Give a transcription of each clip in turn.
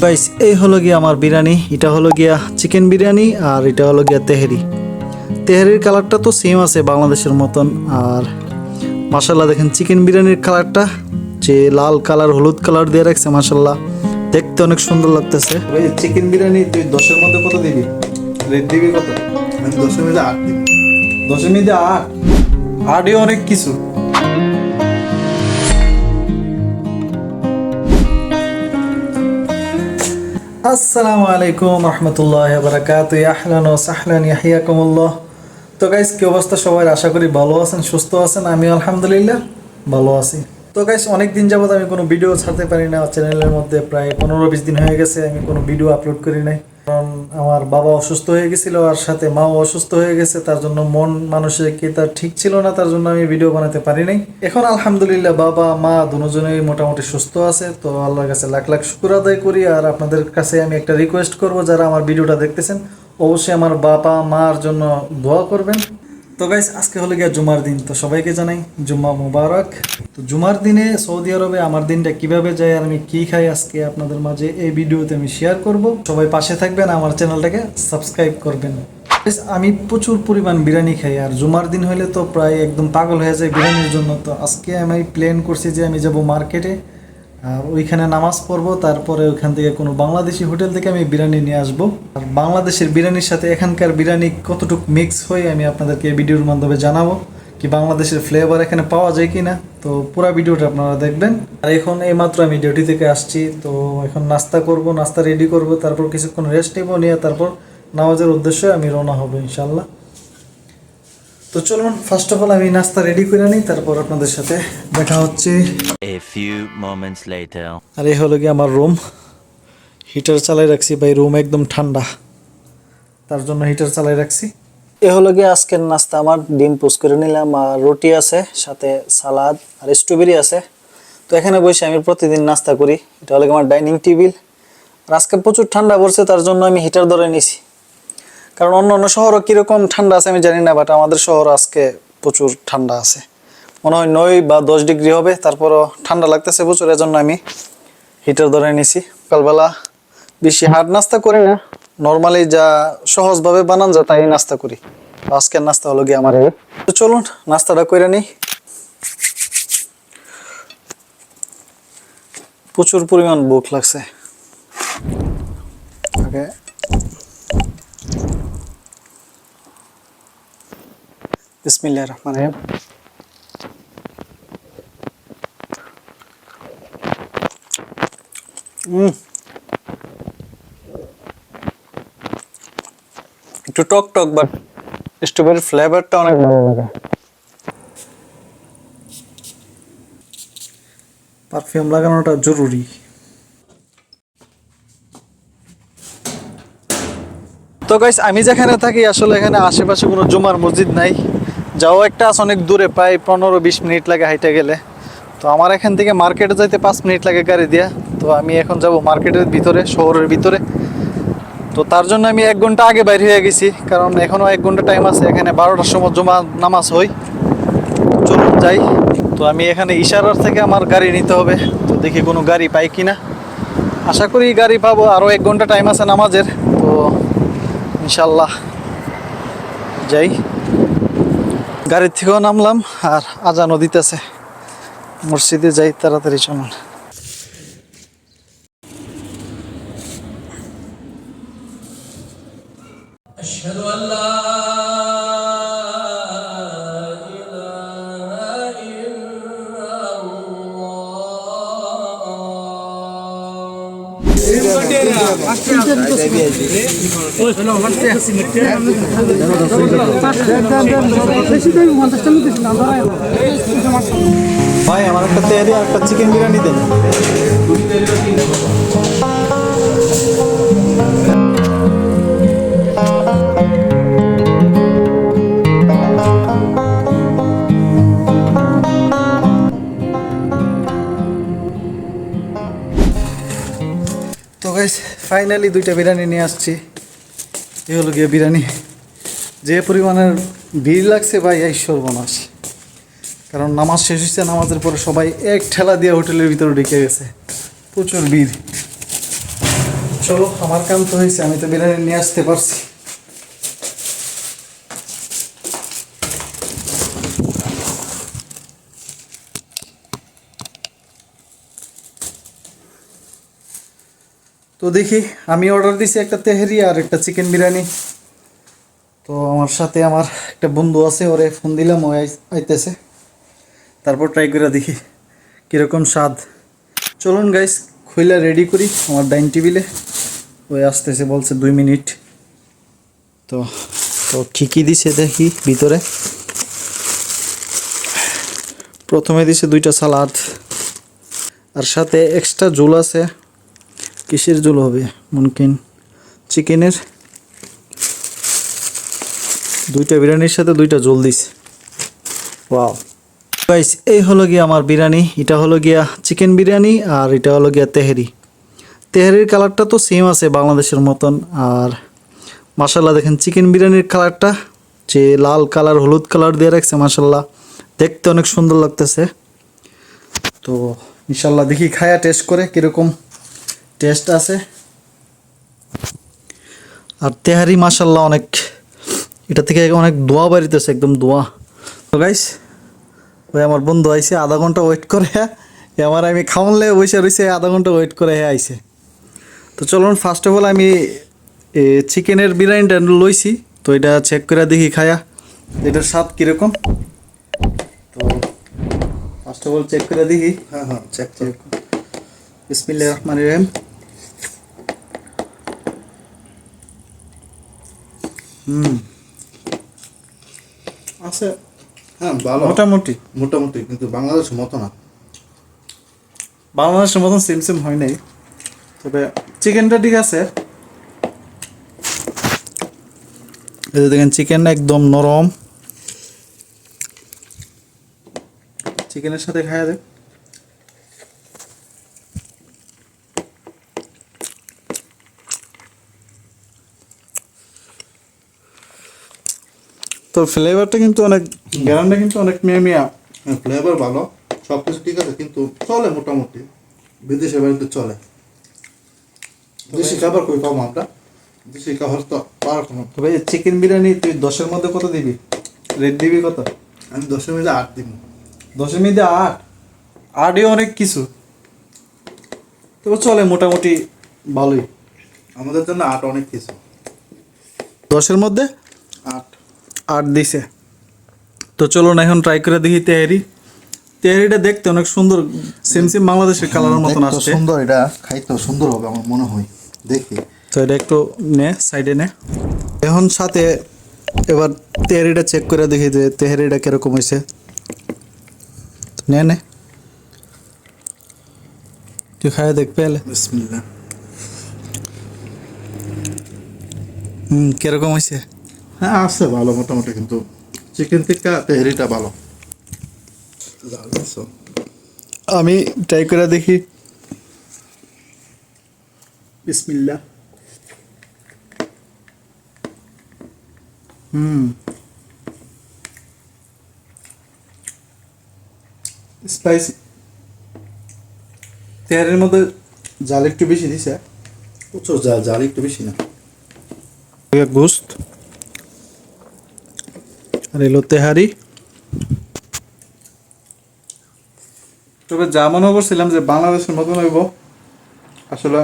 Guys এই হলো গিয়া আমার বিরিয়ানি, এটা হলো গিয়া চিকেন বিরিয়ানি আর এটা হলো গিয়া তেহেরি। তেহেরির কালারটা তো সেম আছে বাংলাদেশের মতন, আর মাশাল্লাহ দেখেন চিকেন বিরিয়ানির কালারটা যে লাল কালার হলুদ কালার দিয়ে রাখছে, মাশাল্লাহ দেখতে অনেক সুন্দর লাগতেছে। ভাই চিকেন বিরিয়ানি তুই 10-এর মধ্যে কত দিবি? রেট দিবি কত? আমি 10-এর মধ্যে 8 দিবি। 10-এর মধ্যে 8? 8ই অনেক কিছু। আসসালামু আলাইকুম রহমতুল্লাহি ওয়া বারাকাতুহু। আহলান ওয়া সাহলান, ইয়াহইয়াকুমুল্লাহ। তো গাইস কি অবস্থা সবার? আশা করি ভালো আছেন, সুস্থ আছেন। আমি আলহামদুলিল্লাহ ভালো আছি। তো গাইস অনেক দিন যাবত আমি কোনো ভিডিও ছাড়তে পারি না চ্যানেলের মধ্যে, প্রায় 15-20 দিন হয়ে গেছে আমি কোনো ভিডিও আপলোড করি নাই। কারণ আমার বাবা অসুস্থ হয়ে গেছিল আর সাথে মাও অসুস্থ হয়ে গেছে, তার জন্য মন মানসিকতা ঠিক ছিল না, তার জন্য আমি ভিডিও বানাতে পারি নাই। এখন আলহামদুলিল্লাহ বাবা মা দুজনেই মোটামুটি সুস্থ আছে, তো আল্লাহর কাছে লাখ লাখ শুকর আদায় করি। আর আপনাদের কাছে আমি একটা রিকোয়েস্ট করব, যারা আমার ভিডিওটা দেখতেছেন অবশ্যই আমার বাবা মার জন্য দোয়া করবেন। তো গাইস আজকে হলো গিয়া জুমার দিন, তো সবাইকে জানাই জুম্মা মুবারক। তো জুমার দিনে সৌদি আরবে আমার দিনটা কিভাবে যায় আর আমি কি খাই আজকে আপনাদের মাঝে এই ভিডিওতে আমি শেয়ার করব। সবাই পাশে থাকবেন, আমার চ্যানেলটাকে সাবস্ক্রাইব করবেন। আমি প্রচুর পরিমাণ বিরিয়ানি খাই, আর জুমার দিন হলে তো প্রায় একদম পাগল হয়ে যায় বিরিয়ানির জন্য। তো আজকে আমি প্ল্যান করছি যে আমি যাব মার্কেটে, আর ওইখানে নামাজ পড়বো, তারপরে ওইখান থেকে কোনো বাংলাদেশি হোটেল থেকে আমি বিরিয়ানি নিয়ে আসবো। আর বাংলাদেশের বিরিয়ানির সাথে এখানকার বিরিয়ানি কতটুকু মিক্স হয় আমি আপনাদেরকে এই ভিডিওর মাধ্যমে জানাবো, কি বাংলাদেশের ফ্লেভার এখানে পাওয়া যায় কি না। তো পুরো ভিডিওটা আপনারা দেখবেন। আর এখন এইমাত্র আমি ডিউটি থেকে আসছি, তো এখন নাস্তা করব, নাস্তা রেডি করব, তারপর কিছুক্ষণ রেস্ট নেবো, নিয়ে তারপর নামাজের উদ্দেশ্যে আমি রওনা হব ইনশাল্লাহ। তো চলুন ফার্স্ট অফ অল আমি নাস্তা রেডি করে নিই, তারপর আপনাদের সাথে দেখা হচ্ছে। A few moments later. আর এই হলো গিয়ে আমার রুম, হিটার চালাই রাখছি ভাই, রুম একদম ঠান্ডা, তার জন্য হিটার চালাই রাখছি। এ হলো গিয়ে আজকের নাস্তা, আমার ডিম পোস্ট করে নিলাম, আর রুটি আছে, সাথে সালাদ আর স্ট্রবেরি আছে। তো এখানে বসে আমি প্রতিদিন নাস্তা করি, এটা হলো আমার ডাইনিং টেবিল। আর আজকে প্রচুর ঠান্ডা পড়ছে, তার জন্য আমি হিটার ধরে নিছি। কারণ অন্য অন্য শহরও কীরকম ঠান্ডা আছে আমি জানি না, বাট আমাদের শহর আজকে প্রচুর ঠান্ডা আছে, মনে হয় 9 বা 10 ডিগ্রি হবে, তারপরও ঠান্ডা লাগতেছে প্রচুর, এজন্য আমি হিটার ধরে নিছি। সকালবেলা বেশি হার্ড নাস্তা করি না, নর্মালি যা সহজভাবে বানান যায় তাই নাস্তা করি। আজকের নাস্তা হলো গিয়ে আমার। তো চলুন নাস্তাটা করে নিই। প্রচুর পরিমাণ ভুখ লাগছে। ওকে, বিসমিল্লাহির রহমানির রহিম। একটু টক টক, বাট স্ট্রবেরির ফ্লেভারটা অনেক ভালো লাগে। পারফিউম লাগানোটা জরুরি। তো গাইস আমি যেখানে থাকি আসলে এখানে আশেপাশে কোনো জুমার মসজিদ নাই, যাও একটা আছে অনেক দূরে, প্রায় 15-20 মিনিট লাগে হাইটে গেলে। তো আমার এখান থেকে মার্কেটে যাইতে 5 মিনিট লাগে গাড়ি দিয়া। তো আমি এখন যাব মার্কেটের ভিতরে, শহরের ভিতরে। তো তার জন্য আমি 1 ঘন্টা আগে বাইর হয়ে গেছি, কারণ এখনও 1 ঘন্টা টাইম আছে। এখানে 12টার সময় জুমা নামাজ হয়। চলুন যাই। তো আমি এখানে ইশারার থেকে আমার গাড়ি নিতে হবে, তো দেখি কোনো গাড়ি পাই কিনা। আশা করি গাড়ি পাবো, আরও 1 ঘন্টা টাইম আছে নামাজের, তো ইনশাল্লাহ যাই। গাড়ির থেকেও নামলাম, আর আজানও দিতেছে, মসজিদে যাই তাড়াতাড়ি। চলুন। আশহাদু আল্লা ভাই আমার একটা তেহারি আর একটা চিকেন বিরিয়ানি দেন। তো গাইস ফাইনালি 2টা বিরিয়ানি নিয়ে আসছি। এই হলো গিয়ে বিরিয়ানি। যে পরিমাণের ভিড় লাগছে ভাই এই সর্বনাশ। কারণ নামাজ শেষ হয়েছে, নামাজের পরে সবাই এক ঠেলা দিয়ে হোটেলের ভিতরে ঢুকে গেছে, প্রচুর ভিড়। চলো, আমার কাম তো হয়েছে, আমি তো বিরিয়ানি নিয়ে আসতে পারছি। তো দেখি, আমি অর্ডার দিছি একটা তেহারি আর একটা চিকেন বিরিয়ানি। তো আমার সাথে আমার একটা বন্ধু আছে, ওরে ফোন দিলাম, ও আইতেছে, তারপর ট্রাই করে দেখি কীরকম স্বাদ। চলুন গাইস, খুইলা রেডি করি আমার ডাইনিং টেবিলে। ওই আসতেছে, বলছে 2 মিনিট। তো তো কী কী দিছে দেখি ভিতরে। প্রথমে দিছে 2টা সালাদ, আর সাথে এক্সট্রা ঝোল আছে। কিসের ঝোল হবে? মুমকিন চিকেনের। 2টা বিরিয়ানির সাথে 2টা ঝোল দিছে। ওয়াও গাইস, এই হলো গিয়া আমার বিরিয়ানি। এটা হলো গিয়া চিকেন বিরিয়ানি, আর এটা হলো গিয়া তেহারি। তেহারির কালারটা তো সেম আছে বাংলাদেশের মতন। আর মাশাল্লাহ দেখেন, চিকেন বিরিয়ানির কালারটা যে লাল কালার, হলুদ কালার দিয়ে রাখছে, মাশাল্লাহ দেখতে অনেক সুন্দর লাগতেছে। তো ইনশাল্লাহ দেখি খায়া টেস্ট করে কীরকম টেস্ট আছে। আর তেহারি মাশাল্লাহ অনেক, এটা থেকে অনেক দোয়া বাড়িতেছে, একদম দোয়া। তো গাইস, ওই আমার বন্ধু আইছে, আধা ঘন্টা ওয়েট করে আমার, আমি খাওয়ানলে বসে রয়েছে, আধা ঘন্টা ওয়েট করে আইছে। তো চলুন, ফার্স্ট অফ অল আমি চিকেনের বিরিয়ানিটা লইছি, তো এটা চেক করে দেখি খায়া এটার স্বাদ কীরকম। তো ফার্স্ট অফ অল চেক করে দেখি। হ্যাঁ হ্যাঁ, চেক চেক। বিসমিল্লাহির রহমানির রহিম। আছে, হ্যাঁ ভালো, মোটামুটি মোটামুটি, কিন্তু বাংলাদেশের মতো না। বাংলাদেশের মতন সেম সেম হয় নাই, তবে চিকেনটা ঠিক আছে। এই যে দেখেন, চিকেন একদম নরম। চিকেনের সাথে খায়া দেখ। তো ফ্লেভারটা কিন্তু অনেক, গ্যারান্টা কিন্তু অনেক মিয়া। হ্যাঁ, ফ্লেভার ভালো, সব কিছু ঠিক আছে, কিন্তু চলে মোটামুটি, বিদেশের বাড়িতে চলে। দেশি খাবার কই পাবো আমরা? দেশি খাবার তো পাওয়ার কোনো। তবে চিকেন বিরিয়ানি তুই 10-এর মধ্যে কত দিবি? রেট দিবি কত? আমি 10-এর মধ্যে 8 দিব। 10-এর মধ্যে 8? 8ই অনেক কিছু, তবে চলে মোটামুটি ভালোই। আমাদের জন্য 8 অনেক কিছু। 10-এর মধ্যে 8। 8 দিছে। তো চলুন এখন ট্রাই করে দেখি তেহারি। তেহারিটা দেখতে অনেক সুন্দর, সেম সেম বাংলাদেশের কালারের মতন আসছে। সুন্দর, এটা খাইতে সুন্দর হবে আমার মনে হয়, দেখি। তো এটা একটু নে, সাইডে নে। এখন সাথে এবার তেহারিটা চেক করে দেখি যে তেহারিটা কিরকম হয়েছে। নে নে, তুই খায় দেখ পেলে। বিসমিল্লাহ। কিরকম হয়েছে? হ্যাঁ আছে ভালো মোটামুটি, কিন্তু চিকেন টিক্কা তেহারিটা ভালো। আমি ট্রাই করে দেখি। বিসমিল্লাহ। স্পাইসি। তেহারির মধ্যে জাল একটু বেশি দিছে। প্রচুর জাল, জাল একটু বেশি না। গোস্ত আর এলো তেহারি। তবে যা মনে করছিলাম যে বাংলাদেশের মতন হইব, আসলে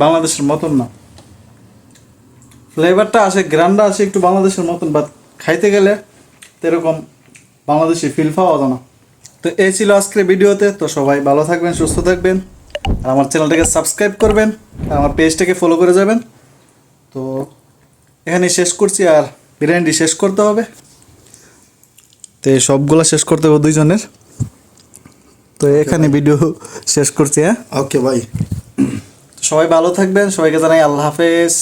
বাংলাদেশের মতন না। ফ্লেভারটা আসে, গ্রান্ডা আসে একটু বাংলাদেশের মতন, বাট খাইতে গেলে এরকম বাংলাদেশি ফিল পাওয়া যায় না। তো এই ছিল আজকের ভিডিওতে। তো সবাই ভালো থাকবেন, সুস্থ থাকবেন, আর আমার চ্যানেলটাকে সাবস্ক্রাইব করবেন, আর আমার পেজটাকে ফলো করে যাবেন। তো এখানে শেষ করছি, আর বিরিয়ানিটি শেষ করতে হবে। তো এই সবগুলো শেষ করতে হবে 2 জনের। তো এখানে ভিডিও শেষ করছি। হ্যাঁ, ওকে ভাই। সবাই ভালো থাকবেন, সবাইকে জানাই আল্লাহ হাফেজ।